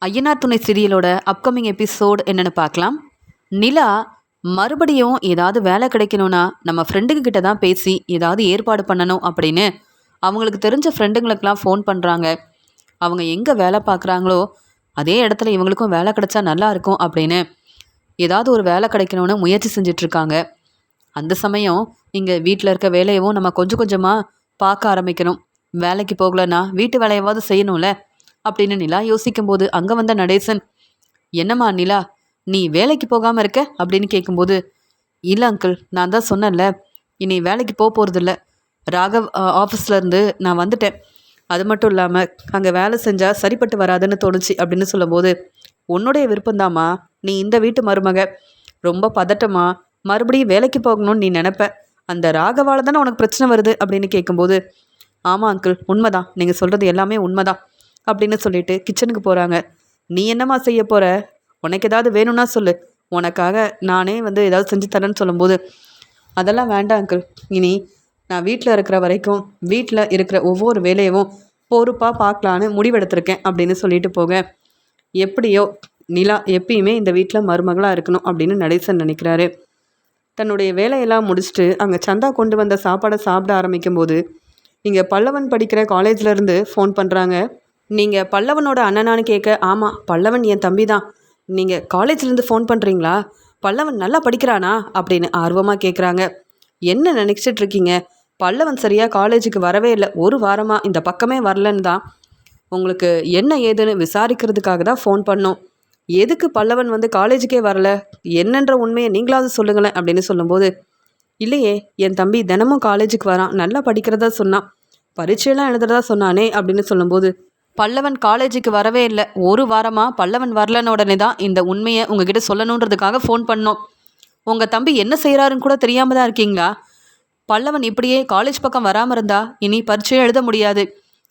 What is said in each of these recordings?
ஐயனார் துணை சீரியலோட upcoming episode என்னென்னு பார்க்கலாம். நிலா மறுபடியும் ஏதாவது வேலை கிடைக்கணும்னா நம்ம ஃப்ரெண்டுங்க கிட்ட தான் பேசி ஏதாவது ஏற்பாடு பண்ணணும் அப்படின்னு அவங்களுக்கு தெரிஞ்ச ஃப்ரெண்டுங்களுக்கெல்லாம் ஃபோன் பண்ணுறாங்க. அவங்க எங்கே வேலை பார்க்குறாங்களோ அதே இடத்துல இவங்களுக்கும் வேலை கிடைச்சா நல்லா இருக்கும் அப்படின்னு ஏதாவது ஒரு வேலை கிடைக்கணும்னு முயற்சி செஞ்சிட்ருக்காங்க. அந்த சமயம் இங்கே வீட்டில் இருக்க வேலையவும் நம்ம கொஞ்சம் கொஞ்சமாக பார்க்க ஆரம்பிக்கணும். வேலைக்கு போகலன்னா வீட்டு வேலையாவது செய்யணும்ல அப்படின்னு நிலா யோசிக்கும்போது அங்கே வந்த நடேசன், என்னம்மா நிலா, நீ வேலைக்கு போகாமல் இருக்க அப்படின்னு கேட்கும்போது, இல்லை அங்கிள், நான் தான் சொன்னேன்ல இனி வேலைக்கு போகிறதில்ல. ராகவ் ஆஃபீஸ்லேருந்து நான் வந்துட்டேன். அது மட்டும் இல்லாமல் அங்கே வேலை செஞ்சால் சரிப்பட்டு வராதுன்னு தோணுச்சு அப்படின்னு சொல்லும்போது, உன்னுடைய விருப்பந்தாம்மா, நீ இந்த வீட்டு மருமக, ரொம்ப பதட்டமா மறுபடியும் வேலைக்கு போகணும்னு நீ நினப்ப. அந்த ராகவால் தானே உனக்கு பிரச்சனை வருது அப்படின்னு கேட்கும்போது, ஆமாம் அங்கிள், உண்மைதான், நீங்கள் சொல்கிறது எல்லாமே உண்மைதான் அப்படின்னு சொல்லிட்டு கிச்சனுக்கு போகிறாங்க. நீ என்னம்மா செய்ய போகிற? உனக்கு ஏதாவது வேணும்னா சொல்லு, உனக்காக நானே ஏதாவது செஞ்சு தரேன்னு சொல்லும்போது, அதெல்லாம் வேண்டாம் அங்கிள், இனி நான் வீட்டில் இருக்கிற வரைக்கும் வீட்டில் இருக்கிற ஒவ்வொரு வேலையவும் பொறுப்பாக பார்க்கலான்னு முடிவெடுத்திருக்கேன் அப்படின்னு சொல்லிட்டு போக, எப்படியோ நிலா எப்பயுமே இந்த வீட்டில் மருமகளாக இருக்கணும் அப்படின்னு நடேசன் நினைக்கிறாரு. தன்னுடைய வேலையெல்லாம் முடிச்சுட்டு அங்கே சந்தா கொண்டு வந்த சாப்பாடை சாப்பிட ஆரம்பிக்கும்போது இங்கே பல்லவன் படிக்கிற காலேஜ்லேருந்து ஃபோன் பண்ணுறாங்க. நீங்கள் பல்லவனோட அண்ணனான்னு கேட்க, ஆமாம் பல்லவன் என் தம்பி தான். நீங்கள் காலேஜ்லேருந்து ஃபோன் பண்ணுறீங்களா? பல்லவன் நல்லா படிக்கிறானா அப்படின்னு ஆர்வமாக கேட்குறாங்க. என்ன நினச்சிட்டு இருக்கீங்க? பல்லவன் சரியாக காலேஜுக்கு வரவே இல்லை, ஒரு வாரமாக இந்த பக்கமே வரலன்னு தான் உங்களுக்கு என்ன ஏதுன்னு விசாரிக்கிறதுக்காக தான் ஃபோன் பண்ணோம். எதுக்கு பல்லவன் காலேஜுக்கே வரல, என்னன்ற உண்மையை நீங்களாவது சொல்லுங்களேன் அப்படின்னு சொல்லும்போது, இல்லையே, என் தம்பி தினமும் காலேஜுக்கு வரான், நல்லா படிக்கிறதா சொன்னான், பரீட்சையெல்லாம் எழுதுறதா சொன்னானே அப்படின்னு சொல்லும்போது, பல்லவன் காலேஜுக்கு வரவே இல்லை, ஒரு வாரமாக பல்லவன் வரலன்னு உடனே தான் இந்த உண்மையை உங்ககிட்ட சொல்லணுன்றதுக்காக ஃபோன் பண்ணோம். உங்கள் தம்பி என்ன செய்கிறாருன்னு கூட தெரியாமல் தான் இருக்கீங்களா? பல்லவன் இப்படியே காலேஜ் பக்கம் வராமல் இருந்தால் இனி பரீட்சையும் எழுத முடியாது.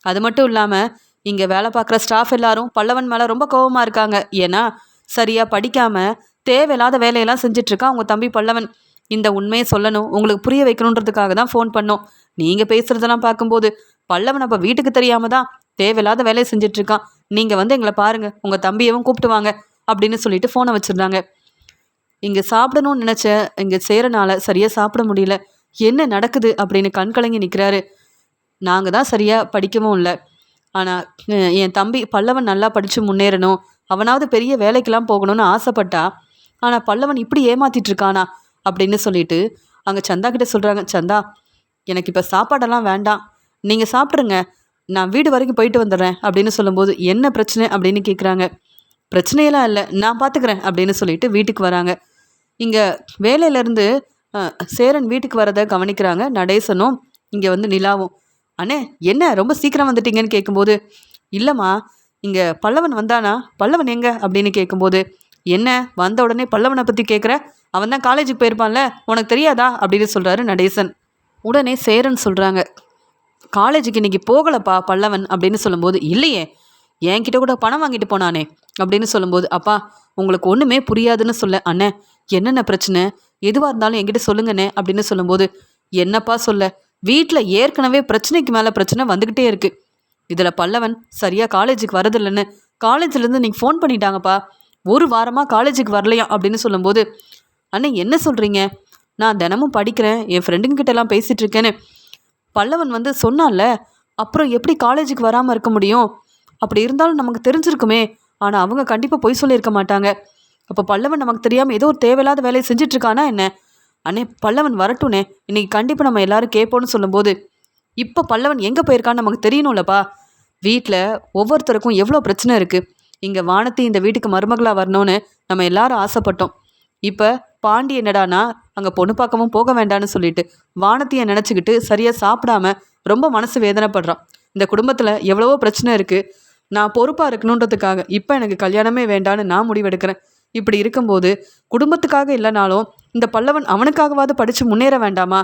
அது மட்டும் இல்லாமல் இங்கே வேலை பார்க்குற ஸ்டாஃப் எல்லாரும் பல்லவன் மேலே ரொம்ப கோபமாக இருக்காங்க. ஏன்னா சரியாக படிக்காமல் தேவையில்லாத வேலையெல்லாம் செஞ்சிட்ருக்கான் உங்கள் தம்பி பல்லவன். இந்த உண்மையை சொல்லணும், உங்களுக்கு புரிய வைக்கணுன்றதுக்காக தான் ஃபோன் பண்ணோம். நீங்கள் பேசுகிறதெல்லாம் பார்க்கும்போது பல்லவன் அப்போ வீட்டுக்கு தெரியாமல் தான் தேவையில்லாத வேலையை செஞ்சிட்ருக்கான். நீங்கள் எங்களை பாருங்கள், உங்கள் தம்பியவும் கூப்பிட்டு வாங்க அப்படின்னு சொல்லிட்டு ஃபோனை வச்சுருந்தாங்க. இங்கே சாப்பிடணும்னு நினச்ச இங்கே சேரனால சரியாக சாப்பிட முடியல. என்ன நடக்குது அப்படின்னு கண் கலங்கி நிற்கிறாரு. நாங்கள் தான் சரியாக படிக்கவும் இல்லை, ஆனால் என் தம்பி பல்லவன் நல்லா படித்து முன்னேறணும், அவனாவது பெரிய வேலைக்கெல்லாம் போகணும்னு ஆசைப்பட்டா, ஆனால் பல்லவன் இப்படி ஏமாத்திட்டு இருக்கானா அப்படின்னு சொல்லிட்டு அங்கே சந்தா கிட்ட சொல்கிறாங்க. சந்தா, எனக்கு இப்போ சாப்பாடெல்லாம் வேண்டாம், நீங்கள் சாப்பிட்ருங்க, நான் வீடு வரைக்கும் போயிட்டு வந்துடுறேன் அப்படின்னு சொல்லும்போது, என்ன பிரச்சனை அப்படின்னு கேட்குறாங்க. பிரச்சனையெல்லாம் இல்லை, நான் பார்த்துக்கிறேன் அப்படின்னு சொல்லிட்டு வீட்டுக்கு வராங்க. இங்கே வேலையிலேருந்து சேரன் வீட்டுக்கு வரதை கவனிக்கிறாங்க நடேசனும் இங்கே நிலாவும். அண்ணே, என்ன ரொம்ப சீக்கிரம் வந்துட்டீங்கன்னு கேட்கும்போது, இல்லைம்மா, இங்கே பல்லவன் வந்தானா? பல்லவன் எங்கே அப்படின்னு கேட்கும்போது, என்ன வந்த உடனே பல்லவனை பற்றி கேட்குற? அவன் தான் காலேஜுக்கு போயிருப்பான்ல, உனக்கு தெரியாதா அப்படின்னு சொல்கிறாரு நடேசன். உடனே சேரன் சொல்கிறாங்க, காலேஜுக்கு இன்றைக்கி போகலப்பா பல்லவன் அப்படின்னு சொல்லும்போது, இல்லையே, என்கிட்ட கூட பணம் வாங்கிட்டு போனானே அப்படின்னு சொல்லும்போது, அப்பா உங்களுக்கு ஒன்றுமே புரியாதுன்னு சொல்ல. அண்ணே, என்னென்ன பிரச்சனை, எதுவாக இருந்தாலும் என்கிட்ட சொல்லுங்கண்ணே அப்படின்னு சொல்லும்போது, என்னப்பா சொல்ல, வீட்டில் ஏற்கனவே பிரச்சனைக்கு மேலே பிரச்சனை வந்துக்கிட்டே இருக்குது. இதில் பல்லவன் சரியாக காலேஜுக்கு வரதில்லைன்னு காலேஜ்லேருந்து நீங்கள் ஃபோன் பண்ணிட்டாங்கப்பா, ஒரு வாரமாக காலேஜுக்கு வரலையா அப்படின்னு சொல்லும்போது, அண்ணே என்ன சொல்கிறீங்க, நான் தினமும் படிக்கிறேன், என் ஃப்ரெண்டுங்கிட்டலாம் பேசிகிட்டு இருக்கேன்னு பல்லவன் சொன்னான்ல, அப்புறம் எப்படி காலேஜுக்கு வராமல் இருக்க முடியும்? அப்படி இருந்தாலும் நமக்கு தெரிஞ்சிருக்குமே, ஆனால் அவங்க கண்டிப்பாக பொய் சொல்லியிருக்க மாட்டாங்க. அப்போ பல்லவன் நமக்கு தெரியாமல் ஏதோ ஒரு தேவையில்லாத வேலையை செஞ்சிட்ருக்கானா என்ன? அண்ணே, பல்லவன் வரட்டுனே, இன்றைக்கி கண்டிப்பாக நம்ம எல்லோரும் கேட்போன்னு சொல்லும்போது, இப்போ பல்லவன் எங்கே போயிருக்கான்னு நமக்கு தெரியணும்லப்பா. வீட்டில் ஒவ்வொருத்தருக்கும் எவ்வளோ பிரச்சனை இருக்குது. இங்கே வானத்தி இந்த வீட்டுக்கு மருமகளாக வரணும்னு நம்ம எல்லாரும் ஆசைப்பட்டோம். இப்போ பாண்டி என்னடானா அங்கே பொண்ணு பார்க்கவும் போக வேண்டான்னு சொல்லிட்டு வானத்தியை நினச்சிக்கிட்டு சரியாக சாப்பிடாம ரொம்ப மனசு வேதனைப்படுறான். இந்த குடும்பத்தில் எவ்வளவோ பிரச்சனை இருக்குது, நான் பொறுப்பாக இருக்கணுன்றதுக்காக இப்போ எனக்கு கல்யாணமே வேண்டான்னு நான் முடிவெடுக்கிறேன். இப்படி இருக்கும்போது குடும்பத்துக்காக இல்லைனாலும் இந்த பல்லவன் அவனுக்காகவாது படித்து முன்னேற வேண்டாமா?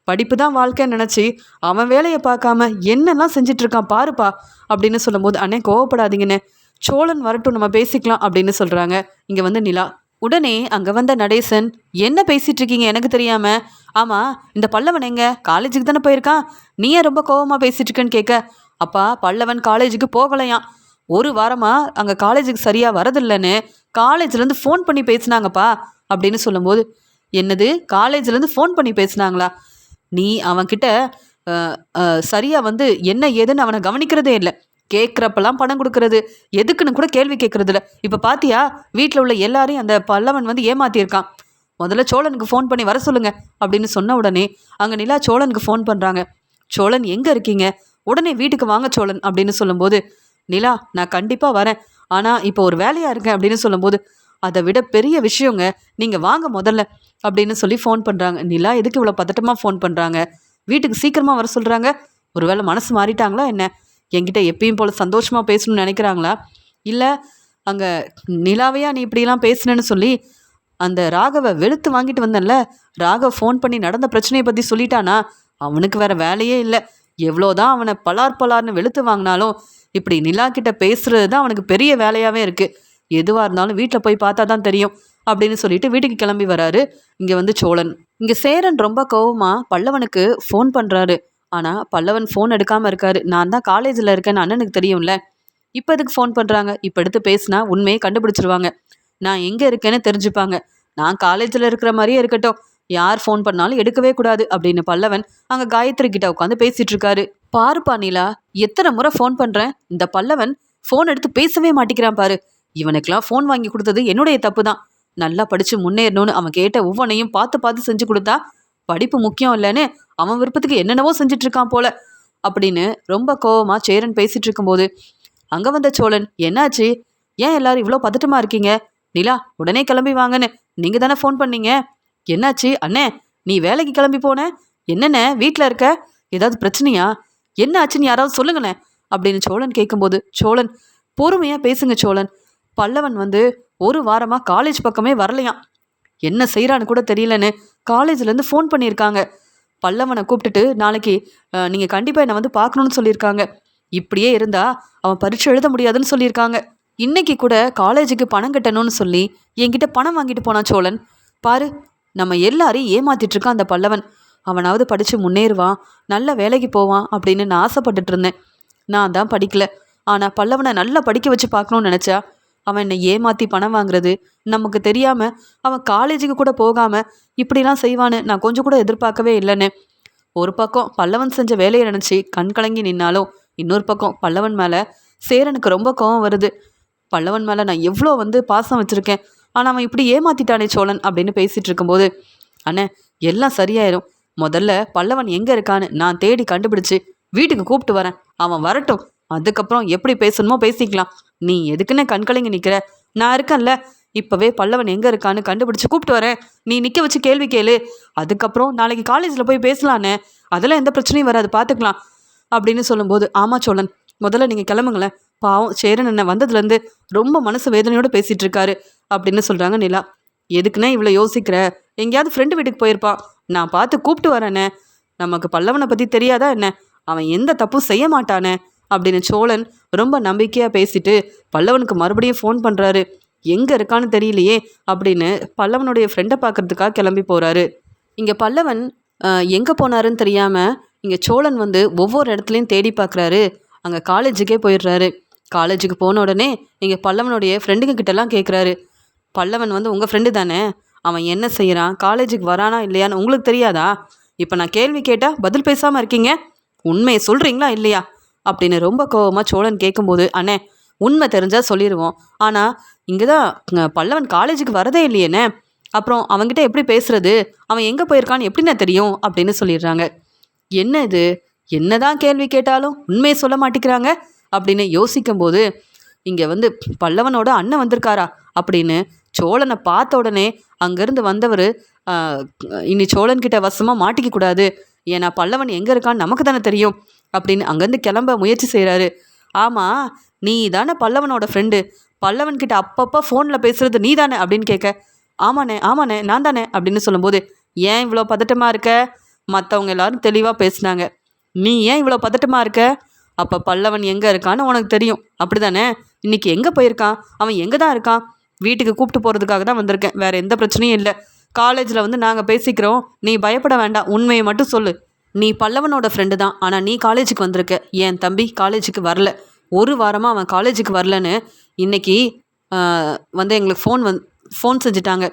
படிப்பு தான் வாழ்க்கைன்னு நினச்சி அவன் வேலையை பார்க்காம என்னெல்லாம் செஞ்சிட்ருக்கான் பாருப்பா அப்படின்னு சொல்லும்போது, அண்ணே கோவப்படாதீங்கண்ணே, சோழன் வரட்டும் நம்ம பேசிக்கலாம் அப்படின்னு சொல்கிறாங்க இங்கே நிலா. உடனே அங்கே வந்த நடேசன், என்ன பேசிகிட்டு இருக்கீங்க எனக்கு தெரியாமல்? ஆமாம், இந்த பல்லவன் எங்கே? காலேஜுக்கு தானே போயிருக்கான், நீ ஏன் ரொம்ப கோவமாக பேசிகிட்டு இருக்கேன்னு கேட்க, அப்பா பல்லவன் காலேஜுக்கு போகலையாம், ஒரு வாரமாக அங்கே காலேஜுக்கு சரியாக வரதில்லைன்னு காலேஜ்லேருந்து ஃபோன் பண்ணி பேசினாங்கப்பா அப்படின்னு சொல்லும்போது, என்னது காலேஜ்லேருந்து ஃபோன் பண்ணி பேசினாங்களா? நீ அவன்கிட்ட சரியாக வந்து என்ன ஏதுன்னு அவனை கவனிக்கிறதே இல்லை. கேட்குறப்பெல்லாம் பணம் கொடுக்கறது, எதுக்குன்னு கூட கேள்வி கேட்குறது இல்லை. இப்போ பார்த்தியா வீட்டில் உள்ள எல்லாரையும் அந்த பல்லவன் வந்து ஏமாற்றியிருக்கான். முதல்ல சோழனுக்கு ஃபோன் பண்ணி வர சொல்லுங்க அப்படின்னு சொன்ன உடனே அங்கே நிலா சோழனுக்கு ஃபோன் பண்ணுறாங்க. சோழன் எங்கே இருக்கீங்க? உடனே வீட்டுக்கு வாங்க சோழன் அப்படின்னு சொல்லும்போது, நிலா நான் கண்டிப்பாக வரேன், ஆனால் இப்போ ஒரு வேலையாக இருக்கேன் அப்படின்னு சொல்லும்போது, அதை விட பெரிய விஷயங்க, நீங்கள் வாங்க முதல்ல அப்படின்னு சொல்லி ஃபோன் பண்ணுறாங்க. நிலா எதுக்கு இவ்வளோ பதட்டமாக ஃபோன் பண்ணுறாங்க? வீட்டுக்கு சீக்கிரமாக வர சொல்கிறாங்க. ஒருவேளை மனசு மாறிட்டாங்களா என்ன? என்கிட்ட எப்பயும் போல் சந்தோஷமாக பேசணும்னு நினைக்கிறாங்களா? இல்லை அங்கே நிலாவையா நீ இப்படிலாம் பேசுனேன்னு சொல்லி அந்த ராகவை வெளுத்து வாங்கிட்டு வந்தேன்ல, ராகவ் ஃபோன் பண்ணி நடந்த பிரச்சனையை பற்றி சொல்லிட்டானா? அவனுக்கு வேறு வேலையே இல்லை. எவ்வளோதான் அவனை பலார்னு வெளுத்து வாங்கினாலும் இப்படி நிலா கிட்ட பேசுறது தான் அவனுக்கு பெரிய வேலையாகவே இருக்குது. எதுவாக இருந்தாலும் வீட்டில் போய் பார்த்தா தான் தெரியும் அப்படின்னு சொல்லிட்டு வீட்டுக்கு கிளம்பி வராரு. இங்கே வந்து சோழன். இங்கே சேரன் ரொம்ப கோவமாக பல்லவனுக்கு ஃபோன் பண்ணுறாரு. ஆனால் பல்லவன் ஃபோன் எடுக்காமல் இருக்காரு. நான் தான் காலேஜில் இருக்கேன்னு அண்ணனுக்கு தெரியும்ல, இப்போ எதுக்கு ஃபோன் பண்ணுறாங்க? இப்போ எடுத்து பேசினா உண்மையை கண்டுபிடிச்சிருவாங்க. நான் எங்கே இருக்கேன்னு தெரிஞ்சுப்பாங்க. நான் காலேஜில் இருக்கிற மாதிரியே இருக்கட்டும், யார் ஃபோன் பண்ணாலும் எடுக்கவே கூடாது அப்படின்னு பல்லவன் அங்கே காயத்ரி கிட்ட உட்காந்து பேசிகிட்டு இருக்காரு. பாருப்பா நிலா, எத்தனை முறை ஃபோன் பண்ணுறேன், இந்த பல்லவன் ஃபோன் எடுத்து பேசவே மாட்டேங்கிறான் பாரு. இவனுக்கெல்லாம் ஃபோன் வாங்கி கொடுத்தது என்னுடைய தப்பு தான். நல்லா படித்து முன்னேறணும்னு அவன் கேட்ட ஒவ்வொன்றையும் பார்த்து பார்த்து செஞ்சு கொடுத்தா, படிப்பு முக்கியம் இல்லைன்னு அவன் விருப்பத்துக்கு என்னென்னவோ செஞ்சிட்ருக்கான் போல அப்படின்னு ரொம்ப கோவமாக சேரன் பேசிகிட்டு இருக்கும்போது அங்கே வந்த சோழன், என்னாச்சு, ஏன் எல்லாரும் இவ்வளோ பதட்டமாக இருக்கீங்க? நிலா உடனே கிளம்பி வாங்கன்னு நீங்கள் தானே ஃபோன் பண்ணீங்க. என்னாச்சு அண்ணே, நீ வேலைக்கு கிளம்பி போன, என்னண்ணே வீட்டில் இருக்க, ஏதாவது பிரச்சனையா, என்ன ஆச்சுன்னு யாராவது சொல்லுங்களேன் அப்படின்னு சோழன் கேட்கும்போது, சோழன் பொறுமையாக பேசுங்க சோழன், பல்லவன் வந்து ஒரு வாரமாக காலேஜ் பக்கமே வரலையாம், என்ன செய்கிறான்னு கூட தெரியலன்னு காலேஜ்லேருந்து ஃபோன் பண்ணியிருக்காங்க. பல்லவனை கூப்பிட்டுட்டு நாளைக்கு நீங்கள் கண்டிப்பாக என்னை வந்து பார்க்கணுன்னு சொல்லியிருக்காங்க. இப்படியே இருந்தால் அவன் பரீட்சை எழுத முடியாதுன்னு சொல்லியிருக்காங்க. இன்னைக்கு கூட காலேஜுக்கு பணம் கட்டணும்னு சொல்லி என்கிட்ட பணம் வாங்கிட்டு போனான் சோழன். பாரு, நம்ம எல்லாரையும் ஏமாத்திட்டு இருக்கான் அந்த பல்லவன். அவனாவது படித்து முன்னேறுவான், நல்ல வேலைக்கு போவான் அப்படின்னு நான் ஆசைப்பட்டுட்டு இருந்தேன். நான் தான் படிக்கல. ஆனால் பல்லவனை நல்லா படிக்க வச்சு பார்க்கணுன்னு நினச்சா அவன் என்னை ஏமாற்றி பணம் வாங்குறது, நமக்கு தெரியாமல் அவன் காலேஜுக்கு கூட போகாமல் இப்படிலாம் செய்வான்னு நான் கொஞ்சம் கூட எதிர்பார்க்கவே இல்லைன்னு. ஒரு பக்கம் பல்லவன் செஞ்ச வேலையை நினச்சி கண் கலங்கி நின்னாலும் இன்னொரு பக்கம் பல்லவன் மேலே சேரனுக்கு ரொம்ப கோவம் வருது. பல்லவன் மேலே நான் எவ்வளோ வந்து பாசம் வச்சுருக்கேன், ஆனால் அவன் இப்படி ஏமாற்றிட்டானே சோழன் அப்படின்னு பேசிகிட்டு இருக்கும்போது, அண்ணே எல்லாம் சரியாயிரும், முதல்ல பல்லவன் எங்கே இருக்கான்னு நான் தேடி கண்டுபிடிச்சி வீட்டுக்கு கூப்பிட்டு வரேன், அவன் வரட்டும், அதுக்கப்புறம் எப்படி பேசணுமோ பேசிக்கலாம். நீ எதுக்குன்னு கண்கலங்கி நிற்கிற, நான் இருக்கேன்ல, இப்போவே பல்லவன் எங்கே இருக்கான்னு கண்டுபிடிச்சி கூப்பிட்டு வரேன், நீ நிற்க வச்சு கேள்வி கேளு, அதுக்கப்புறம் நாளைக்கு காலேஜில் போய் பேசலான்னு, அதெல்லாம் எந்த பிரச்சனையும் வராது, பார்த்துக்கலாம் அப்படின்னு சொல்லும்போது, ஆமாம் சோழன் முதல்ல நீங்கள் கிளம்புங்களேன், பாவம் சேரன் என்ன வந்ததுலேருந்து ரொம்ப மனசு வேதனையோடு பேசிகிட்டு இருக்காரு அப்படின்னு சொல்கிறாங்க நிலா. எதுக்குன்னா இவ்வளோ யோசிக்கிற, எங்கேயாவது ஃப்ரெண்டு வீட்டுக்கு போயிருப்பான், நான் பார்த்து கூப்பிட்டு வரேனே, நமக்கு பல்லவனை பற்றி தெரியாதா என்ன, அவன் எந்த தப்பும் செய்ய மாட்டானே அப்படின்னு சோழன் ரொம்ப நம்பிக்கையாக பேசிட்டு பல்லவனுக்கு மறுபடியும் ஃபோன் பண்ணுறாரு. எங்கே இருக்கான்னு தெரியலையே அப்படின்னு பல்லவனுடைய ஃப்ரெண்டை பார்க்குறதுக்காக கிளம்பி போகிறாரு. இங்கே பல்லவன் எங்கே போனாருன்னு தெரியாமல் இங்கே சோழன் வந்து ஒவ்வொரு இடத்துலையும் தேடி பார்க்குறாரு. அங்கே காலேஜுக்கே போயிடுறாரு. காலேஜுக்கு போன உடனே இங்கே பல்லவனுடைய ஃப்ரெண்டுங்க கிட்டலாம் கேட்குறாரு, பல்லவன் வந்து உங்கள் ஃப்ரெண்டு தானே, அவன் என்ன செய்கிறான், காலேஜுக்கு வரானா இல்லையான்னு உங்களுக்கு தெரியாதா, இப்போ நான் கேள்வி கேட்டால் பதில் பேசாமல் இருக்கீங்க, உண்மையை சொல்கிறீங்களா இல்லையா அப்படின்னு ரொம்ப கோவமாக சோழன் கேட்கும்போது, அண்ணே உண்மை தெரிஞ்சால் சொல்லிடுவோம், ஆனால் இங்கே தான் பல்லவன் காலேஜுக்கு வரதே இல்லையேண்ணே, அப்புறம் அவன்கிட்ட எப்படி பேசுறது, அவன் எங்கே போயிருக்கான்னு எப்படிண்ணே தெரியும் அப்படின்னு சொல்லிடுறாங்க. என்ன இது, என்னதான் கேள்வி கேட்டாலும் உண்மையை சொல்ல மாட்டேங்கிறாங்க அப்படின்னு யோசிக்கும்போது இங்கே வந்து பல்லவனோட அண்ணன் வந்திருக்காரா அப்படின்னு சோழனை பார்த்த உடனே அங்கேருந்து வந்தவர், இனி சோழன்கிட்ட வசமாக மாட்டிக்க கூடாது, ஏன்னா பல்லவன் எங்கே இருக்கான்னு நமக்கு தானே தெரியும் அப்படின்னு அங்கேருந்து கிளம்ப முயற்சி செய்கிறாரு. ஆமாம், நீ தானே பல்லவனோட ஃப்ரெண்டு, பல்லவன்கிட்ட அப்பப்போ ஃபோனில் பேசுகிறது நீ தானே அப்படின்னு கேட்க, ஆமாண்ணே நான் தானே அப்படின்னு சொல்லும்போது, ஏன் இவ்வளோ பதட்டமாக இருக்க, மற்றவங்க எல்லாரும் தெளிவாக பேசுனாங்க, நீ ஏன் இவ்வளோ பதட்டமாக இருக்க, அப்போ பல்லவன் எங்கே இருக்கான்னு உனக்கு தெரியும் அப்படி தானே, இன்றைக்கி எங்கே போயிருக்கான், அவன் எங்கே தான் இருக்கான், வீட்டுக்கு கூப்பிட்டு போகிறதுக்காக தான் வந்திருக்கேன், வேறு எந்த பிரச்சனையும் இல்லை, காலேஜில் வந்து நாங்கள் பேசிக்கிறோம், நீ பயப்பட வேண்டாம், உண்மையை மட்டும் சொல்லு, நீ பல்லவனோட ஃப்ரெண்டு தான், ஆனால் நீ காலேஜுக்கு வந்திருக்க, என் தம்பி காலேஜுக்கு வரல, ஒரு வாரமாக அவன் காலேஜுக்கு வரலன்னு இன்னைக்கு வந்து எங்களுக்கு ஃபோன் செஞ்சுட்டாங்க.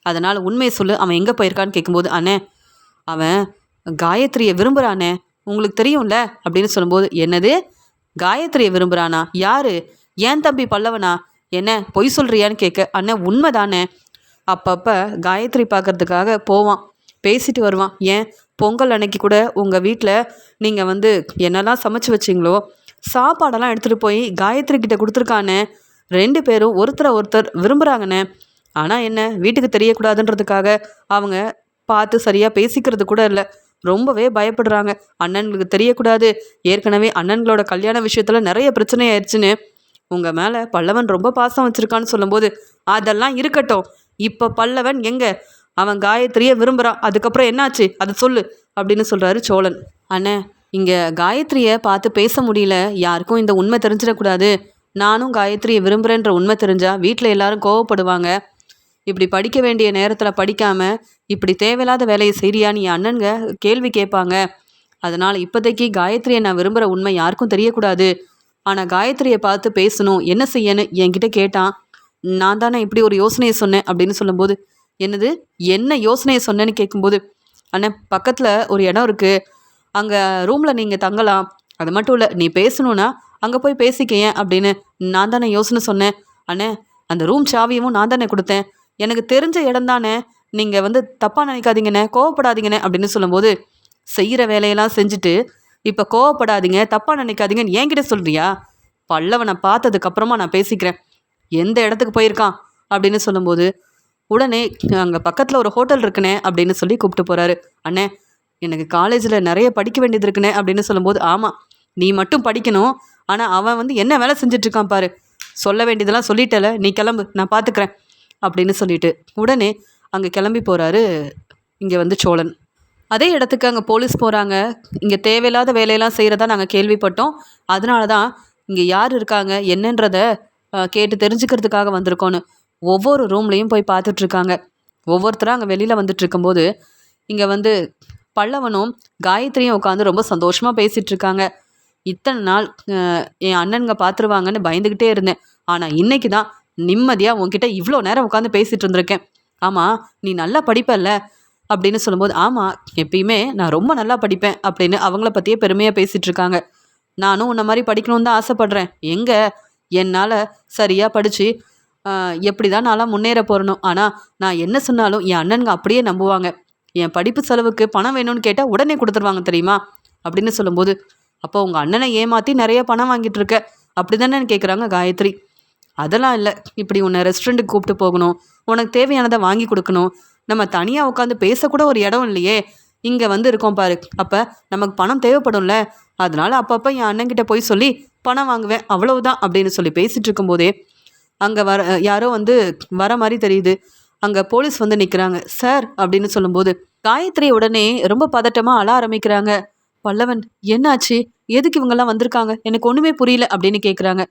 அதனால் உண்மையை சொல்லு, அவன் எங்கே போயிருக்கான்னு கேட்கும்போது, அண்ணே அவன் காயத்ரியை விரும்புகிறானே, உங்களுக்கு தெரியும்ல அப்படின்னு சொல்லும்போது, என்னது காயத்ரியை விரும்புகிறானா? யாரு? ஏன் தம்பி பல்லவனா? என்ன பொய் சொல்கிறியான்னு கேட்க, அண்ணன் உண்மை தானே. அப்பப்போ காயத்ரி பார்க்கறதுக்காக போவான், பேசிட்டு வருவான். ஏன் பொங்கல் அன்னைக்கு கூட உங்கள் வீட்டில் நீங்கள் வந்து என்னெல்லாம் சமைச்சு வச்சிங்களோ சாப்பாடெல்லாம் எடுத்துகிட்டு போய் காயத்ரி கிட்ட கொடுத்துருக்கானே. 2 பேரும் ஒருத்தரை ஒருத்தர் விரும்புகிறாங்கண்ணே. ஆனால் என்ன, வீட்டுக்கு தெரியக்கூடாதுன்றதுக்காக அவங்க பார்த்து சரியாக பேசிக்கிறது கூட இல்லை. ரொம்பவே பயப்படுறாங்க. அண்ணன்களுக்கு தெரியக்கூடாது, ஏற்கனவே அண்ணன்களோட கல்யாண விஷயத்தில் நிறைய பிரச்சனை ஆயிடுச்சுன்னு உங்கள் மேலே பல்லவன் ரொம்ப பாசம் வச்சுருக்கான்னு சொல்லும்போது, அதெல்லாம் இருக்கட்டும், இப்போ பல்லவன் எங்கே? அவன் காயத்ரியை விரும்புகிறான், அதுக்கப்புறம் என்னாச்சு அதை சொல்லு அப்படின்னு சொல்கிறாரு சோழன். அண்ணே இங்கே காயத்ரியை பார்த்து பேச முடியல, யாருக்கும் இந்த உண்மை தெரிஞ்சிடக்கூடாது. நானும் காயத்ரியை விரும்புகிறேன்ற உண்மை தெரிஞ்சால் வீட்டில் எல்லாரும் கோவப்படுவாங்க. இப்படி படிக்க வேண்டிய நேரத்தில் படிக்காமல் இப்படி தேவையில்லாத வேலையை செய்றியான்னு என் அண்ணனுங்க கேள்வி கேட்பாங்க. அதனால் இப்போதைக்கு காயத்ரியை நான் விரும்புகிற உண்மை யாருக்கும் தெரியக்கூடாது. ஆனால் காயத்ரியை பார்த்து பேசணும், என்ன செய்யன்னு என்கிட்ட கேட்டான். நான் தானே இப்படி ஒரு யோசனையை சொன்னேன் அப்படின்னு சொல்லும்போது, என்னது என்ன யோசனையை சொன்னேன்னு கேட்கும்போது, அண்ணே பக்கத்தில் ஒரு இடம் இருக்குது, அங்கே ரூமில் நீங்கள் தங்கலாம். அது மட்டும் இல்லை, நீ பேசணுன்னா அங்கே போய் பேசிக்கேன் அப்படின்னு நான் தானே யோசனை சொன்னேன். அண்ணே அந்த ரூம் சாவியும் நான் தானே கொடுத்தேன், எனக்கு தெரிஞ்ச இடம் தானே, நீங்கள் வந்து தப்பாக நினைக்காதீங்கண்ணே, கோவப்படாதீங்கண்ணே அப்படின்னு சொல்லும்போது, செய்கிற வேலையெல்லாம் செஞ்சுட்டு இப்போ கோவப்படாதீங்க தப்பாக நினைக்காதீங்கன்னு என்கிட்ட சொல்கிறியா? பல்லவனை பார்த்ததுக்கப்புறமா நான் பேசிக்கிறேன், எந்த இடத்துக்கு போயிருக்கான் அப்படின்னு சொல்லும்போது, உடனே அங்கே பக்கத்தில் ஒரு ஹோட்டல் இருக்குண்ணே அப்படின்னு சொல்லி கூப்பிட்டு போகிறாரு. அண்ணே எனக்கு காலேஜில் நிறைய படிக்க வேண்டியது இருக்குண்ணே அப்படின்னு சொல்லும்போது, ஆமாம் நீ மட்டும் படிக்கணும், ஆனால் அவன் வந்து என்ன வேலை செஞ்சிட்ருக்கான் பாரு, சொல்ல வேண்டியதெல்லாம் சொல்லிட்டல, நீ கிளம்பு நான் பார்த்துக்கிறேன் அப்படின்னு சொல்லிட்டு உடனே அங்கே கிளம்பி போகிறாரு இங்கே வந்து சோழன். அதே இடத்துக்கு அங்கே போலீஸ் போகிறாங்க. இங்கே தேவையில்லாத வேலையெல்லாம் செய்கிறதா நாங்கள் கேள்விப்பட்டோம், அதனால தான் இங்கே யார் இருக்காங்க என்னன்றதை கேட்டு தெரிஞ்சுக்கிறதுக்காக வந்திருக்கோன்னு ஒவ்வொரு ரூம்லேயும் போய் பார்த்துட்ருக்காங்க. ஒவ்வொருத்தராக அங்கே வெளியில் வந்துட்டு இருக்கும்போது இங்கே வந்து பல்லவனும் காயத்ரியும் உட்காந்து ரொம்ப சந்தோஷமாக பேசிகிட்ருக்காங்க. இத்தனை நாள் என் அண்ணனுங்க பார்த்துருவாங்கன்னு பயந்துக்கிட்டே இருந்தேன், ஆனால் இன்னைக்கு தான் நிம்மதியாக உன்கிட்ட இவ்வளோ நேரம் உட்காந்து பேசிகிட்டு இருந்திருக்கேன். ஆமாம் நீ நல்லா படிப்பல்ல அப்படின்னு சொல்லும்போது, ஆமாம் எப்பயுமே நான் ரொம்ப நல்லா படிப்பேன் அப்படின்னு அவங்கள பற்றியே பெருமையாக பேசிகிட்டு இருக்காங்க. நானும் உன்ன மாதிரி படிக்கணும்னு தான் ஆசைப்பட்றேன். எங்கே என்னால் சரியாக படித்து எப்படி தான் நான்லாம் முன்னேற போகிறணும், ஆனால் நான் என்ன சொன்னாலும் என் அண்ணனுங்க அப்படியே நம்புவாங்க. என் படிப்பு செலவுக்கு பணம் வேணும்னு கேட்டால் உடனே கொடுத்துருவாங்க தெரியுமா அப்படின்னு சொல்லும்போது, அப்போ உங்கள் அண்ணனை ஏமாற்றி நிறைய பணம் வாங்கிட்டு இருக்க அப்படி தானே கேட்குறாங்க காயத்ரி. அதெல்லாம் இல்லை, இப்படி உன்னை ரெஸ்டாரண்ட்டுக்கு கூப்பிட்டு போகணும், உனக்கு தேவையானதை வாங்கி கொடுக்கணும், நம்ம தனியாக உட்காந்து பேசக்கூட ஒரு இடம் இல்லையே, இங்கே வந்து இருக்கோம் பாரு, அப்போ நமக்கு பணம் தேவைப்படும்ல, அதனால் அப்பப்போ என் அண்ணன்கிட்ட போய் சொல்லி பணம் வாங்குவேன் அவ்வளவுதான் அப்படின்னு சொல்லி பேசிகிட்டு இருக்கும்போதே அங்கே யாரோ வந்து வர மாதிரி தெரியுது. அங்கே போலீஸ் வந்து நிற்கிறாங்க. சார் அப்படின்னு சொல்லும்போது காயத்ரி உடனே ரொம்ப பதட்டமாக அழ ஆரம்பிக்கிறாங்க. பல்லவன் என்னாச்சு, எதுக்கு இவங்கெல்லாம் வந்திருக்காங்க, எனக்கு ஒன்றுமே புரியல அப்படின்னு கேட்குறாங்க.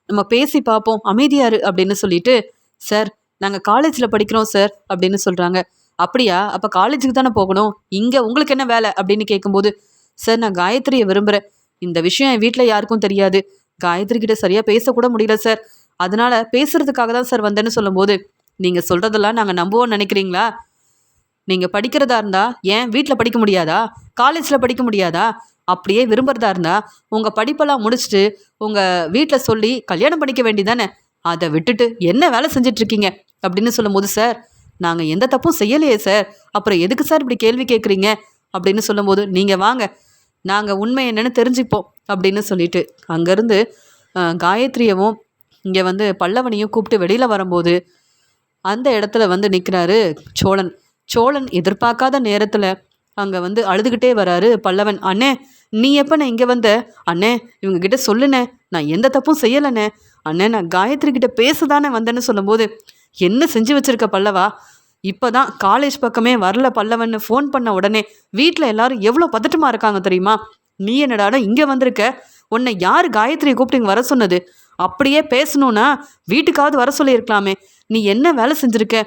நம்ம பேசி பார்ப்போம், அமைதியாரு அப்படின்னு சொல்லிட்டு, சார் நாங்கள் காலேஜில் படிக்கிறோம் சார் அப்படின்னு சொல்கிறாங்க. அப்படியா, அப்போ காலேஜுக்கு தானே போகணும், இங்கே உங்களுக்கு என்ன வேலை அப்படின்னு கேட்கும்போது, சார் நான் காயத்ரியை விரும்புகிறேன், இந்த விஷயம் என் வீட்டில் யாருக்கும் தெரியாது, காயத்ரி கிட்ட சரியாக பேசக்கூட முடியல சார், அதனால் பேசுகிறதுக்காக தான் சார் வந்தேன்னு சொல்லும்போது, நீங்கள் சொல்கிறதெல்லாம் நாங்கள் நம்புவோம்னு நினைக்கிறீங்களா? நீங்கள் படிக்கிறதா இருந்தால் ஏன் வீட்டில் படிக்க முடியாதா, காலேஜில் படிக்க முடியாதா? அப்படியே விரும்புகிறதா இருந்தால் உங்கள் படிப்பெல்லாம் முடிச்சுட்டு உங்கள் வீட்டில் சொல்லி கல்யாணம் பண்ணிக்க வேண்டியதானே, அதை விட்டுட்டு என்ன வேலை செஞ்சிட்ருக்கீங்க அப்படின்னு சொல்லும்போது, சார் நாங்கள் எந்த தப்பும் செய்யலையே சார், அப்புறம் எதுக்கு சார் இப்படி கேள்வி கேட்குறீங்க அப்படின்னு சொல்லும்போது, நீங்கள் வாங்க நாங்கள் உண்மை என்னென்னு தெரிஞ்சுப்போம் அப்படின்னு சொல்லிட்டு அங்கேருந்து காயத்ரியவும் இங்கே வந்து பல்லவனையும் கூப்பிட்டு வெளியில் வரும்போது அந்த இடத்துல வந்து நிற்கிறாரு சோழன். சோழன் எதிர்பார்க்காத நேரத்தில் அங்கே வந்து அழுதுகிட்டே வராரு பல்லவன். அண்ணே நீ எப்போ நான் இங்கே வந்த, அண்ணே இவங்ககிட்ட சொல்லுண்ணே, நான் எந்த தப்பும் செய்யலைண்ணே, அண்ணே நான் காயத்ரி கிட்ட பேசதானே வந்தேன்னு சொல்லும்போது, என்ன செஞ்சு வச்சிருக்க பல்லவா, இப்போ தான் காலேஜ் பக்கமே வரல பல்லவன்னு ஃபோன் பண்ண உடனே வீட்டில் எல்லாரும் எவ்வளோ பதட்டமாக இருக்காங்க தெரியுமா, நீ என்னடானா இங்கே வந்திருக்க, உன்னை யார் காயத்ரியை கூப்பிட்டு இங்கே வர சொன்னது, அப்படியே பேசணுன்னா வீட்டுக்காவது வர சொல்லியிருக்கலாமே, நீ என்ன வேலை செஞ்சுருக்க,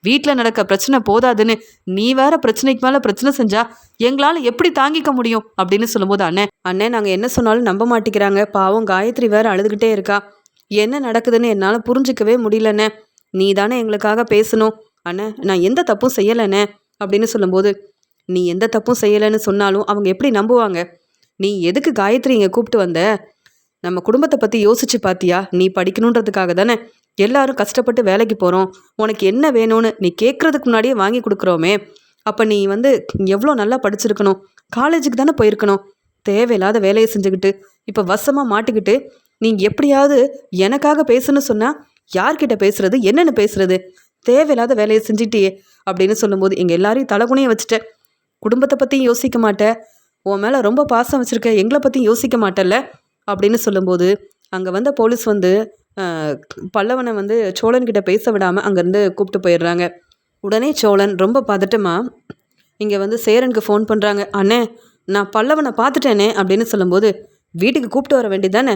வீட்டில் நடக்க பிரச்சனை போதாதுன்னு நீ வேற பிரச்சனைக்கு மேலே பிரச்சனை செஞ்சா எங்களால் எப்படி தாங்கிக்க முடியும் அப்படின்னு சொல்லும்போது, அண்ணே நாங்கள் என்ன சொன்னாலும் நம்ப மாட்டேங்கிறாங்க, பாவம் காயத்ரி வேற அழுதுகிட்டே இருக்கா, என்ன நடக்குதுன்னு என்னால் புரிஞ்சிக்கவே முடியலண்ணே, நீ தானே எங்களுக்காக பேசணும், அண்ணே நான் எந்த தப்பும் செய்யலைண்ணே அப்படின்னு சொல்லும்போது, நீ எந்த தப்பும் செய்யலைன்னு சொன்னாலும் அவங்க எப்படி நம்புவாங்க? நீ எதுக்கு காயத்ரி இங்கே கூப்பிட்டு வந்த? நம்ம குடும்பத்தை பற்றி யோசிச்சு பார்த்தியா? நீ படிக்கணுன்றதுக்காக தானே எல்லாரும் கஷ்டப்பட்டு வேலைக்கு போகிறோம், உனக்கு என்ன வேணும்னு நீ கேட்குறதுக்கு முன்னாடியே வாங்கி கொடுக்குறோமே, அப்போ நீ எவ்வளோ நல்லா படிச்சிருக்கணும், காலேஜுக்கு தானே போயிருக்கணும், தேவையில்லாத வேலையை செஞ்சுக்கிட்டு இப்போ வசமாக மாட்டிக்கிட்டு நீ எப்படியாவது எனக்காக பேசுன்னு சொன்னால் யார்கிட்ட பேசுறது, என்னென்னு பேசுறது, தேவையில்லாத வேலையை செஞ்சிட்டியே அப்படின்னு சொல்லும்போது எங்கள் எல்லாரையும் தலைகுனியை வச்சுட்ட, குடும்பத்தை பற்றியும் யோசிக்க மாட்டேன், உன் மேலே ரொம்ப பாசம் வச்சுருக்க, எங்களை பற்றியும் யோசிக்க மாட்டேல்ல அப்படின்னு சொல்லும்போது அங்கே வந்த போலீஸ் பல்லவனை சோழன்கிட்ட பேச விடாமல் அங்கேருந்து கூப்பிட்டு போயிடுறாங்க. உடனே சோழன் ரொம்ப பதட்டமா இங்கே சேரனுக்கு ஃபோன் பண்ணுறாங்க. அண்ணே நான் பல்லவனை பார்த்துட்டேனே அப்படின்னு சொல்லும்போது, வீட்டுக்கு கூப்பிட்டு வர வேண்டியதானே,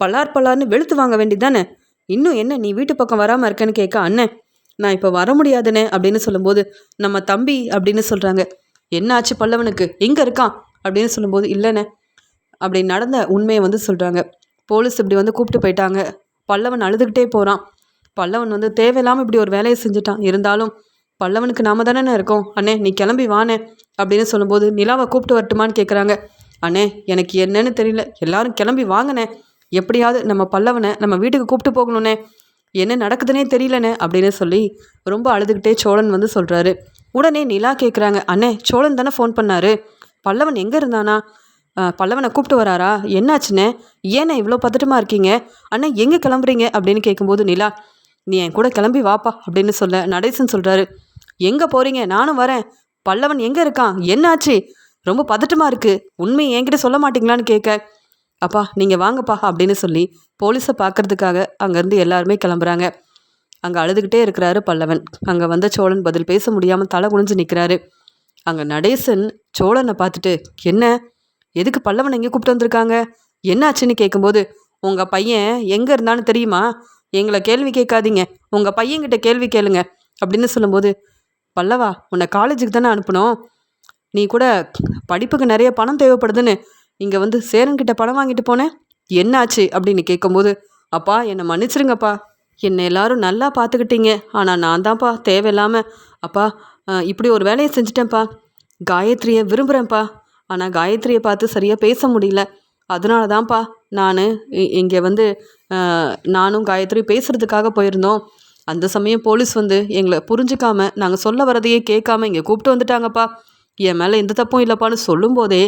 பல்லார்னு வெளுத்து வாங்க வேண்டியதானே, இன்னும் என்ன நீ வீட்டு பக்கம் வராமல் இருக்கேன்னு கேட்க, அண்ணே நான் இப்போ வர முடியாதுண்ணே அப்படின்னு சொல்லும்போது, நம்ம தம்பி அப்படின்னு சொல்கிறாங்க. என்ன ஆச்சு பல்லவனுக்கு, எங்கே இருக்கான் அப்படின்னு சொல்லும்போது, இல்லைண்ணே அப்படி நடந்த உண்மையை சொல்கிறாங்க. போலீஸ் இப்படி கூப்பிட்டு போயிட்டாங்க, பல்லவன் அழுதுகிட்டே போகிறான், பல்லவன் தேவையில்லாமல் இப்படி ஒரு வேலையை செஞ்சுட்டான், இருந்தாலும் பல்லவனுக்கு நாம தானே இருக்கோம், அண்ணே நீ கிளம்பி வானே அப்படின்னு சொல்லும்போது, நிலாவை கூப்பிட்டு வரட்டுமான்னு கேட்குறாங்க. அண்ணே எனக்கு என்னன்னு தெரியல, எல்லாரும் கிளம்பி வாங்கண்ணே, எப்படியாவது நம்ம பல்லவனை நம்ம வீட்டுக்கு கூப்பிட்டு போகணுண்ணே, என்ன நடக்குதுன்னே தெரியலண்ணே அப்படின்னு சொல்லி ரொம்ப அழுதுகிட்டே சோழன் சொல்கிறாரு. உடனே நிலா கேட்குறாங்க, அண்ணே சோழன் தானே ஃபோன் பண்ணாரு, பல்லவன் எங்கே இருந்தானா, பல்லவனை கூப்பிட்டு வராரா, என்னாச்சுண்ணே, ஏண்ணே இவ்வளோ பதட்டமாக இருக்கீங்க, அண்ணே எங்கே கிளம்புறீங்க அப்படின்னு கேட்கும்போது, நிலா நீ என் கூட கிளம்பி வாப்பா அப்படின்னு சொல்ல நடேசன் சொல்கிறாரு. எங்கே போகிறீங்க, நானும் வரேன், பல்லவன் எங்கே இருக்கான், என்னாச்சு, ரொம்ப பதட்டமாக இருக்குது, உண்மையை என்கிட்ட சொல்ல மாட்டிங்களான்னு கேட்க, அப்பா நீங்கள் வாங்கப்பா அப்படின்னு சொல்லி போலீஸை பார்க்கறதுக்காக அங்கேருந்து எல்லாருமே கிளம்புறாங்க. அங்கே அழுதுகிட்டே இருக்கிறாரு பல்லவன். அங்கே வந்த சோழன் பதில் பேச முடியாமல் தலை குனிஞ்சு நிற்கிறாரு. அங்கே நடேசன் சோழனை பார்த்துட்டு, என்ன எதுக்கு பல்லவன் எங்கே கூப்பிட்டு வந்திருக்காங்க, என்னாச்சுன்னு கேட்கும்போது, உங்கள் பையன் எங்கே இருந்தான்னு தெரியுமா, எங்களை கேள்வி கேட்காதீங்க, உங்கள் பையன்கிட்ட கேள்வி கேளுங்க அப்படின்னு சொல்லும்போது, பல்லவா உன்னை காலேஜுக்கு தானே அனுப்பணும், நீ கூட படிப்புக்கு நிறைய பணம் தேவைப்படுதுன்னு இங்கே சேரன்கிட்ட பணம் வாங்கிட்டு போனேன், என்ன ஆச்சு அப்படின்னு கேட்கும்போது, அப்பா என்னை மன்னிச்சிருங்கப்பா, என்னை எல்லாரும் நல்லா பார்த்துக்கிட்டீங்க, ஆனால் நான் தான்ப்பா தேவையில்லாமல் அப்பா இப்படி ஒரு வேலையை செஞ்சிட்டேன்ப்பா, காயத்ரியை விரும்புகிறேன்ப்பா, ஆனால் காயத்ரியை பார்த்து சரியாக பேச முடியல, அதனால தான்ப்பா நான் இங்கே நானும் காயத்ரி பேசுகிறதுக்காக போயிருந்தோம், அந்த சமயம் போலீஸ் எங்களை புரிஞ்சுக்காமல் நாங்கள் சொல்ல வரதையே கேட்காம இங்கே கூப்பிட்டு வந்துட்டாங்கப்பா, என் மேலே எந்த தப்பும் இல்லைப்பான்னு சொல்லும்போதே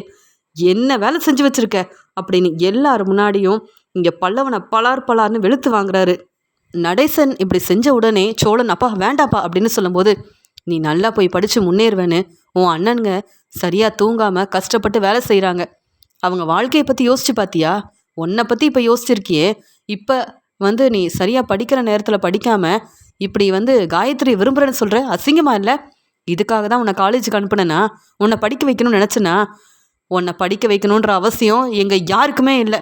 என்ன வேலை செஞ்சு வச்சுருக்க அப்படின்னு எல்லார் முன்னாடியும் இங்கே பல்லவனை பலார்னு வெளுத்து வாங்குறாரு. நடேசன் இப்படி செஞ்ச உடனே சோழன், அப்பா வேண்டாப்பா அப்படின்னு சொல்லும்போது, நீ நல்லா போய் படித்து முன்னேறுவேன்னு உன் அண்ணனுங்க சரியாக தூங்காமல் கஷ்டப்பட்டு வேலை செய்கிறாங்க, அவங்க வாழ்க்கையை பற்றி யோசிச்சு பார்த்தியா, உன்னை பற்றி இப்போ யோசிச்சிருக்கியே, இப்போ நீ சரியாக படிக்கிற நேரத்தில் படிக்காமல் இப்படி காயத்ரி விரும்புகிறேன்னு சொல்கிற, அசிங்கமா இல்லை, இதுக்காக தான் உன்னை காலேஜுக்கு அனுப்புனேன்னா, உன்னை படிக்க வைக்கணும்னு நினச்சேன்னா, உன்னை படிக்க வைக்கணுன்ற அவசியம் எங்கள் யாருக்குமே இல்லை,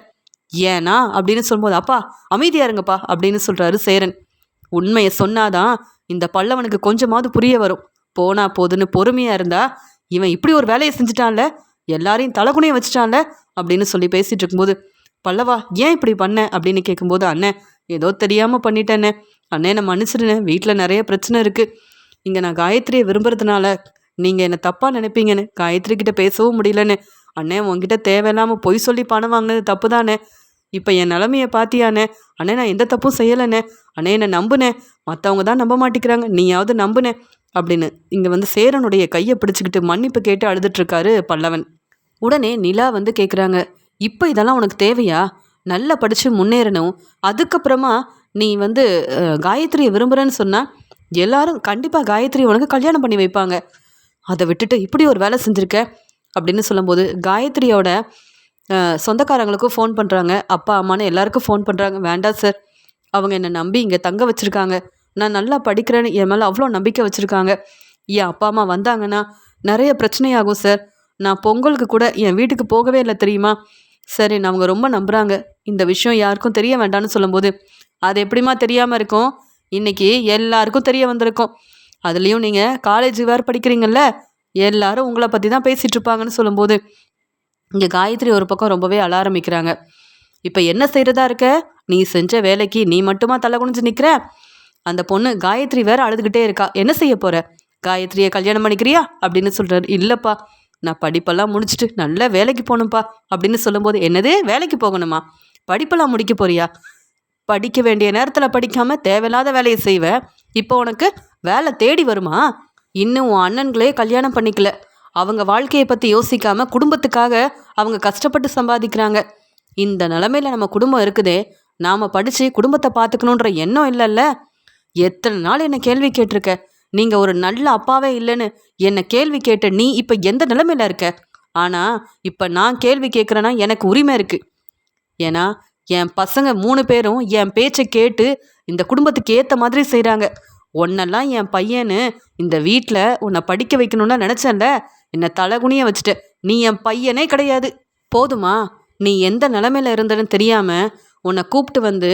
ஏன்னா அப்படின்னு சொல்லும்போது, அப்பா அமைதியாக இருங்கப்பா அப்படின்னு சொல்கிறாரு சேரன். உண்மையை சொன்னாதான் இந்த பல்லவனுக்கு கொஞ்சமாவது புரிய வரும், போனா போதுன்னு பொறுமையாக இருந்தா இவன் இப்படி ஒரு வேலையை செஞ்சுட்டான்ல, எல்லாரையும் தலைகுனியை வச்சுட்டான்ல அப்படின்னு சொல்லி பேசிகிட்டு இருக்கும்போது, பல்லவா ஏன் இப்படி பண்ண அப்படின்னு கேட்கும்போது, அண்ணே ஏதோ தெரியாமல் பண்ணிட்டேண்ணே, அண்ணே என்னை மன்னிச்சிடுண்ணே, வீட்டில் நிறைய பிரச்சனை இருக்குது, இங்கே நான் காயத்ரியை விரும்புறதுனால நீங்கள் என்னை தப்பாக நினைப்பீங்கன்னு காயத்ரி கிட்ட பேசவும் முடியலன்னு, அண்ணே உங்ககிட்ட தேவையில்லாமல் பொய் சொல்லி பணம் வாங்கினது தப்பு தானே, இப்போ என் நிலமையை பார்த்தியானே, அண்ணே நான் எந்த தப்பும் செய்யலைண்ணே, அண்ணே என்னை நம்புனேன், மற்றவங்க தான் நம்ப மாட்டேங்கிறாங்க, நீயாவது நம்புனேன் அப்படின்னு இங்கே சேரனுடைய கையை பிடிச்சிக்கிட்டு மன்னிப்பு கேட்டு அழுதுட்ருக்காரு பல்லவன். உடனே நிலா கேட்குறாங்க, இப்போ இதெல்லாம் உனக்கு தேவையா, நல்லா படித்து முன்னேறணும், அதுக்கப்புறமா நீ காயத்ரியை விரும்புகிறேன்னு சொன்னால் எல்லாரும் கண்டிப்பாக காயத்ரி உனக்கு கல்யாணம் பண்ணி வைப்பாங்க, அதை விட்டுட்டு இப்படி ஒரு வேலை செஞ்சுருக்க அப்படின்னு சொல்லும்போது, காயத்ரியோட சொந்தக்காரங்களுக்கும் ஃபோன் பண்ணுறாங்க, அப்பா அம்மானு எல்லாருக்கும் ஃபோன் பண்ணுறாங்க, வேண்டாம் சார் அவங்க என்னை நம்பி இங்கே தங்க வச்சுருக்காங்க, நான் நல்லா படிக்கிறேன்னு என் மேலே அவ்வளோ நம்பிக்கை வச்சுருக்காங்க, என் அப்பா அம்மா வந்தாங்கன்னா நிறைய பிரச்சனையாகும் சார், நான் பொங்கலுக்கு கூட என் வீட்டுக்கு போகவே இல்லை தெரியுமா, சரி நான் அவங்க ரொம்ப நம்புகிறாங்க, இந்த விஷயம் யாருக்கும் தெரிய வேண்டாம்னு சொல்லும்போது, அது எப்படிமா தெரியாமல் இருக்கும், இன்றைக்கி எல்லாருக்கும் தெரிய வந்திருக்கும், அதுலேயும் நீங்கள் காலேஜ் வேறு படிக்கிறீங்கல்ல, எல்லாரும் உங்களை பற்றி தான் பேசிகிட்டு இருப்பாங்கன்னு சொல்லும்போது இங்கே காயத்ரி ஒரு பக்கம் ரொம்பவே அழ ஆரம்பிக்கிறாங்க. இப்போ என்ன செய்கிறதா இருக்க? நீ செஞ்ச வேலைக்கு நீ மட்டுமா தலை குனிஞ்சு நிற்கிற? அந்த பொண்ணு காயத்ரி வேற அழுதுகிட்டே இருக்கா. என்ன செய்ய போற? காயத்ரியை கல்யாணம் பண்ணிக்கிறியா அப்படின்னு சொல்கிறாரு. இல்லைப்பா, நான் படிப்பெல்லாம் முடிச்சுட்டு நல்ல வேலைக்கு போகணும்ப்பா அப்படின்னு சொல்லும்போது, என்னது வேலைக்கு போகணுமா? படிப்பெல்லாம் முடிக்க போறியா? படிக்க வேண்டிய நேரத்தில் படிக்காமல் தேவையில்லாத வேலையை செய்வேன். இப்போ உனக்கு வேலை தேடி வருமா? இன்னும் உன் அண்ணன்களே கல்யாணம் பண்ணிக்கல. அவங்க வாழ்க்கையை பற்றி யோசிக்காம குடும்பத்துக்காக அவங்க கஷ்டப்பட்டு சம்பாதிக்கிறாங்க. இந்த நிலமையில நம்ம குடும்பம் இருக்குதே, நாம் படித்து குடும்பத்தை பார்த்துக்கணுன்ற எண்ணம் இல்லைல்ல? எத்தனை நாள் என்னை கேள்வி கேட்டிருக்க. நீங்கள் ஒரு நல்ல அப்பாவே இல்லைன்னு என்னை கேள்வி கேட்ட நீ இப்போ எந்த நிலைமையில இருக்க? ஆனால் இப்போ நான் கேள்வி கேட்குறேன்னா எனக்கு உரிமை இருக்குது. ஏன்னா என் பசங்க 3 பேரும் என் பேச்சை கேட்டு இந்த குடும்பத்துக்கு ஏற்ற மாதிரி செய்கிறாங்க. உன்னெல்லாம் என் பையனு இந்த வீட்டில் உன்னை படிக்க வைக்கணும்னு நினச்சேன்ல, என்னை தலைகுனிய வச்சுட்ட. நீ என் பையனே கிடையாது. போதுமா? நீ எந்த நிலமையில இருந்தன்னு தெரியாமல் உன்னை கூப்பிட்டு வந்து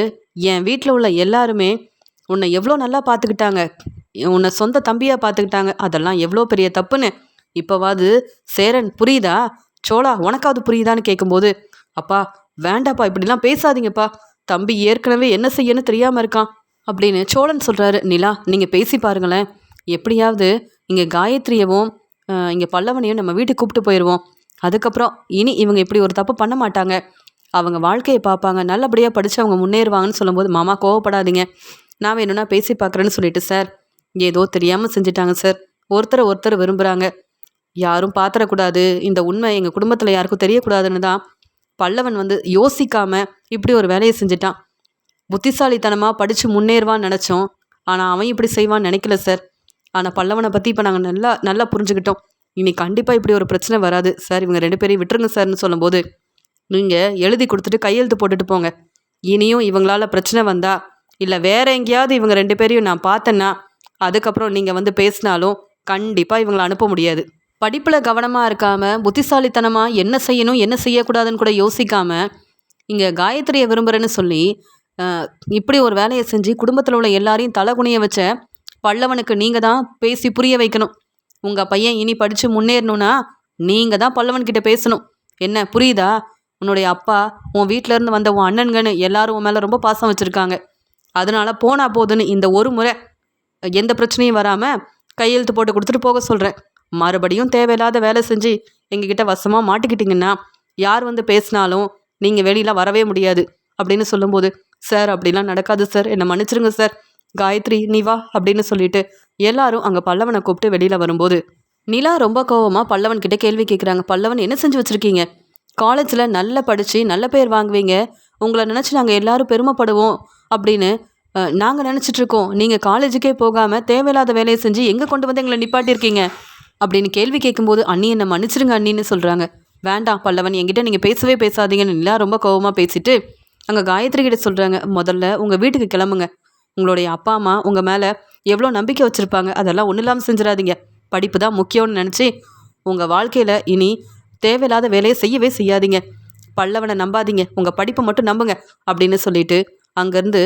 என் வீட்டில் உள்ள எல்லாருமே உன்னை எவ்வளோ நல்லா பார்த்துக்கிட்டாங்க, உன்னை சொந்த தம்பியாக பார்த்துக்கிட்டாங்க. அதெல்லாம் எவ்வளோ பெரிய தப்புன்னு இப்போவாது சேரன் புரியுதா? சோழா உனக்காவது புரியுதான்னு கேட்கும்போது, அப்பா வேண்டாப்பா, இப்படிலாம் பேசாதீங்கப்பா, தம்பி ஏற்கனவே என்ன செய்யன்னு தெரியாமல் இருக்கான் அப்படின்னு சோழன் சொல்கிறாரு. நிலா, நீங்கள் பேசி பாருங்களேன், எப்படியாவது இங்கே காயத்ரியவும் இங்கே பல்லவனையும் நம்ம வீட்டுக்கு கூப்பிட்டு போயிடுவோம். அதுக்கப்புறம் இனி இவங்க இப்படி ஒரு தப்பு பண்ண மாட்டாங்க, அவங்க வாழ்க்கையை பார்ப்பாங்க, நல்லபடியாக படித்து அவங்க முன்னேறுவாங்கன்னு சொல்லும்போது, மாமா கோவப்படாதீங்க, நான் வேணும்னா பேசி பார்க்குறேன்னு சொல்லிட்டு, சார் ஏதோ தெரியாமல் செஞ்சுட்டாங்க சார், ஒருத்தர் விரும்புகிறாங்க, யாரும் பார்த்துடக்கூடாது, இந்த உண்மை எங்கள் குடும்பத்தில் யாருக்கும் தெரியக்கூடாதுன்னு தான் பல்லவன் வந்து யோசிக்காமல் இப்படி ஒரு வேலையை செஞ்சுட்டான். புத்திசாலித்தனமாக படித்து முன்னேறுவான்னு நினச்சோம், ஆனால் அவன் இப்படி செய்வான்னு நினைக்கல சார். ஆனால் பல்லவனை பற்றி இப்போ நாங்கள் நல்லா புரிஞ்சுக்கிட்டோம். இனி கண்டிப்பாக இப்படி ஒரு பிரச்சனை வராது சார், இவங்க 2 பேரையும் விட்டுருங்க சார்னு சொல்லும்போது, நீங்கள் எழுதி கொடுத்துட்டு கையெழுத்து போட்டுட்டு போங்க. இனியும் இவங்களால பிரச்சனை வந்தா இல்லை வேற எங்கேயாவது இவங்க 2 பேரையும் நான் பார்த்தேன்னா அதுக்கப்புறம் நீங்கள் வந்து பேசினாலும் கண்டிப்பாக இவங்களை அனுப்ப முடியாது. படிப்பில் கவனமாக இருக்காமல் புத்திசாலித்தனமாக என்ன செய்யணும் என்ன செய்யக்கூடாதுன்னு கூட யோசிக்காமல் இங்கே காயத்ரியை விரும்புகிறேன்னு சொல்லி இப்படி ஒரு வேலையை செஞ்சு குடும்பத்தில் உள்ள எல்லாரையும் தலைகுனிய வச்ச பல்லவனுக்கு நீங்கள் தான் பேசி புரிய வைக்கணும். உங்கள் பையன் இனி படித்து முன்னேறணும்னா நீங்கள் தான் பல்லவன்கிட்ட பேசணும். என்ன புரியுதா? உன்னுடைய அப்பா, உன் வீட்டிலேருந்து வந்த உன் அண்ணன்கன்னு எல்லாரும் உன் மேலே ரொம்ப பாசம் வச்சுருக்காங்க. அதனால் போனா போதுன்னு இந்த ஒரு முறை எந்த பிரச்சனையும் வராமல் கையெழுத்து போட்டு கொடுத்துட்டு போக சொல்கிறேன். மறுபடியும் தேவையில்லாத வேலை செஞ்சு எங்ககிட்ட வசமாக மாட்டிக்கிட்டிங்கன்னா யார் வந்து பேசினாலும் நீங்கள் வெளியில் வரவே முடியாது அப்படின்னு சொல்லும்போது, சார் அப்படிலாம் நடக்காது சார், என்னை மன்னிச்சிருங்க சார், காயத்ரி நீ வா அப்படின்னு சொல்லிட்டு எல்லாரும் அங்கே பல்லவனை கூப்பிட்டு வெளியில் வரும்போது நிலா ரொம்ப கோவமாக பல்லவன் கிட்ட கேள்வி கேட்குறாங்க. பல்லவன் என்ன செஞ்சு வச்சுருக்கீங்க? காலேஜில் நல்லா படித்து நல்ல பேர் வாங்குவீங்க, உங்களை நினச்சி நாங்கள் எல்லாரும் பெருமைப்படுவோம் அப்படின்னு நாங்கள் நினச்சிட்ருக்கோம். நீங்கள் காலேஜுக்கே போகாமல் தேவையில்லாத வேலையை செஞ்சு எங்கே கொண்டு வந்து எங்களை நிப்பாட்டியிருக்கீங்க அப்படின்னு கேள்வி கேட்கும்போது, அண்ணி என்னை மன்னிச்சிருங்க அண்ணின்னு சொல்கிறாங்க. வேண்டாம் பல்லவன், என்கிட்ட நீங்கள் பேசவே பேசாதீங்கன்னு நிலா ரொம்ப கோவமாக பேசிட்டு அங்கே காயத்ரி கிட்ட சொல்கிறாங்க. முதல்ல உங்கள் வீட்டுக்கு கிளம்புங்க. உங்களுடைய அப்பா அம்மா உங்கள் மேலே எவ்வளோ நம்பிக்கை வச்சுருப்பாங்க, அதெல்லாம் ஒன்றும் இல்லாமல் செஞ்சிடாதீங்க. படிப்பு தான் முக்கியம்னு நினச்சி உங்கள் வாழ்க்கையில் இனி தேவையில்லாத வேலையை செய்யவே செய்யாதீங்க. பல்லவனை நம்பாதீங்க, உங்கள் படிப்பை மட்டும் நம்புங்க அப்படின்னு சொல்லிட்டு அங்கேருந்து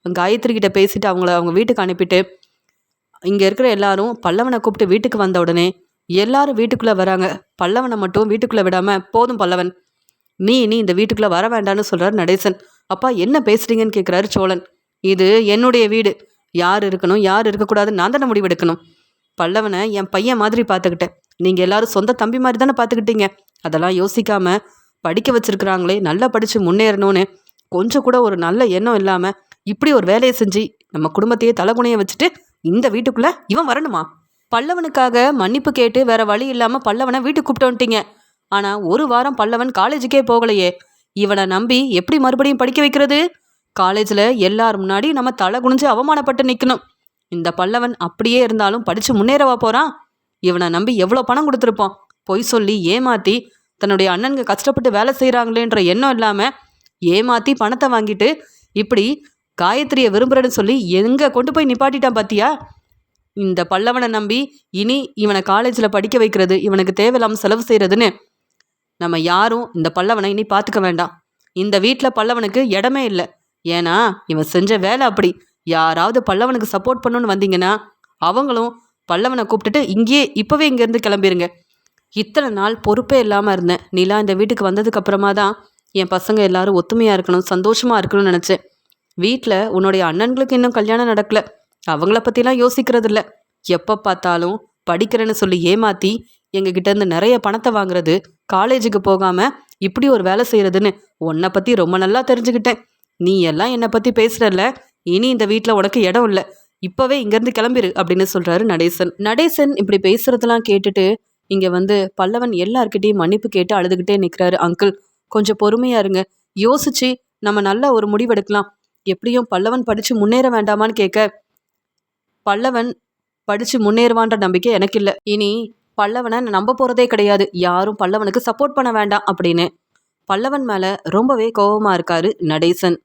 காயத்ரி கிட்ட பேசிட்டு அவங்க வீட்டுக்கு அனுப்பிட்டு இங்கே இருக்கிற எல்லாரும் பல்லவனை கூப்பிட்டு வீட்டுக்கு வந்த உடனே எல்லாரும் வீட்டுக்குள்ளே வராங்க. பல்லவனை மட்டும் வீட்டுக்குள்ளே விடாமல், போதும் பல்லவன், நீ இந்த வீட்டுக்குள்ளே வர வேண்டான்னு சொல்கிறார் நடேசன். அப்பா என்ன பேசுகிறீங்கன்னு கேட்குறாரு சோழன். இது என்னுடைய வீடு, யார் இருக்கணும் யார் இருக்கக்கூடாதுன்னு நான் தானே முடிவெடுக்கணும். பல்லவனை என் பையன் மாதிரி பார்த்துக்கிட்டேன், நீங்கள் எல்லாரும் சொந்த தம்பி மாதிரி தானே பார்த்துக்கிட்டீங்க. அதெல்லாம் யோசிக்காமல் படிக்க வச்சுருக்குறாங்களே, நல்லா படித்து முன்னேறணும்னு கொஞ்சம் கூட ஒரு நல்ல எண்ணம் இல்லாமல் இப்படி ஒரு வேலையை செஞ்சு நம்ம குடும்பத்தையே தலைகுனைய வச்சுட்டு இந்த வீட்டுக்குள்ளே இவன் வரணுமா? பல்லவனுக்காக மன்னிப்பு கேட்டு வேற வழி இல்லாமல் பல்லவனை வீட்டுக்கு கூப்பிட்டு வந்துட்டீங்க. ஆனால் ஒரு வாரம் பல்லவன் காலேஜுக்கே போகலையே, இவனை நம்பி எப்படி மறுபடியும் படிக்க வைக்கிறது? காலேஜில் எல்லார் முன்னாடி நம்ம தலை குனிஞ்சு அவமானப்பட்டு நிற்கணும். இந்த பல்லவன் அப்படியே இருந்தாலும் படித்து முன்னேறவா போகிறான்? இவனை நம்பி எவ்வளோ பணம் கொடுத்துருப்போம். பொய் சொல்லி ஏமாற்றி தன்னுடைய அண்ணனுங்க கஷ்டப்பட்டு வேலை செய்கிறாங்களேன்ற எண்ணம் இல்லாமல் ஏமாற்றி பணத்தை வாங்கிட்டு இப்படி காயத்ரியை விரும்புகிறேன்னு சொல்லி எங்கே கொண்டு போய் நிப்பாட்டிட்டான் பார்த்தியா? இந்த பல்லவனை நம்பி இனி இவனை காலேஜில் படிக்க வைக்கிறது, இவனுக்கு தேவையில்லாமல் செலவு செய்கிறதுன்னு நம்ம யாரும் இந்த பல்லவனை இனி பார்த்துக்க வேண்டாம். இந்த வீட்டில் பல்லவனுக்கு இடமே இல்லை. ஏன்னா இவன் செஞ்ச வேலை அப்படி. யாராவது பல்லவனுக்கு சப்போர்ட் பண்ணணுன்னு வந்தீங்கன்னா அவங்களும் பல்லவனை கூப்பிட்டுட்டு இங்கேயே இப்போவே இங்கேருந்து கிளம்பிருங்க. இத்தனை நாள் பொறுப்பே இல்லாமல் இருந்தேன். நிலா இந்த வீட்டுக்கு வந்ததுக்கு அப்புறமா தான் என் பசங்க எல்லாரும் ஒத்துமையாக இருக்கணும், சந்தோஷமாக இருக்கணும்னு நினச்சேன். வீட்டில் உன்னுடைய அண்ணன்களுக்கு இன்னும் கல்யாணம் நடக்கல. அவங்கள பற்றிலாம் யோசிக்கிறது இல்லை. எப்போ பார்த்தாலும் படிக்கிறேன்னு சொல்லி ஏமாற்றி எங்ககிட்ட இருந்து நிறைய பணத்தை வாங்குறது, காலேஜுக்கு போகாமல் இப்படி ஒரு வேலை செய்கிறதுன்னு உன்னை பற்றி ரொம்ப நல்லா தெரிஞ்சுக்கிட்டேன். நீ எல்லாம் என்னை பற்றி பேசுகிறல்ல, இனி இந்த வீட்டில் உனக்கு இடம் இல்லை. இப்போவே இங்கேருந்து கிளம்பிரு அப்படின்னு சொல்கிறாரு நடேசன். நடேசன் இப்படி பேசுகிறதெல்லாம் கேட்டுட்டு இங்கே வந்து பல்லவன் எல்லார்கிட்டையும் மன்னிப்பு கேட்டு அழுதுகிட்டே நிற்கிறாரு. அங்கிள், கொஞ்சம் பொறுமையா இருங்க, யோசிச்சு நம்ம நல்ல ஒரு முடிவெடுக்கலாம். எப்படியும் பல்லவன் படித்து முன்னேற வேண்டாமான்னு கேட்க, பல்லவன் படித்து முன்னேறுவான்ற நம்பிக்கை எனக்கு இல்லை. இனி பல்லவனை நம்ப போகிறதே கிடையாது. யாரும் பல்லவனுக்கு சப்போர்ட் பண்ண வேண்டாம் அப்படின்னு பல்லவன் மேலே ரொம்பவே கோபமாக இருக்காரு நடேசன்.